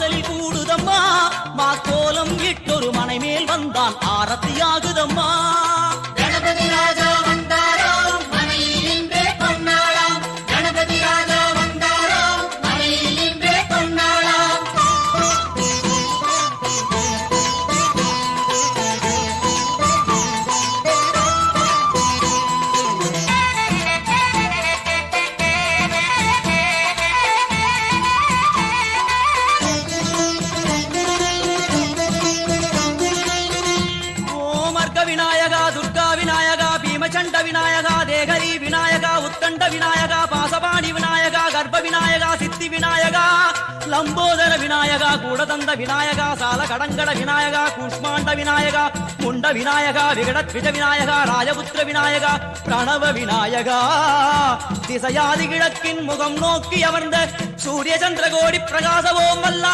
வாசலில் கூடுதம்மா மாக்கோலம் இட்டொரு மனை மேல் வந்தான் ஆரத்தியாகுதம்மா கணபதி ராஜா வந்தாராம் மனையில் இன்றே பொன்னாளாம் கணபதி ராஜா வந்தாராம் மனையில் இன்றே பொன்னாளாம் விநாயகா துர்கா விநாயகா பீமச்சண்ட விநாயகா தேகரி விநாயகா உத்தண்ட விநாயகா பாசபாணி விநாயகா கர்ப்ப விநாயகா சித்தி விநாயகா லம்போதர விநாயகா கூடதந்த விநாயகா சால கடங்கட விநாயகா கூஷ்மாண்ட விநாயகா முண்ட விநாயகா விகடத்விஜ விநாயகா ராஜபுத்திர விநாயகா பிரணவ விநாயகா திசையாதி கிழக்கின் முகம் நோக்கி அமர்ந்த சூரிய சந்திரகோடி பிரகாசவோம் வல்லா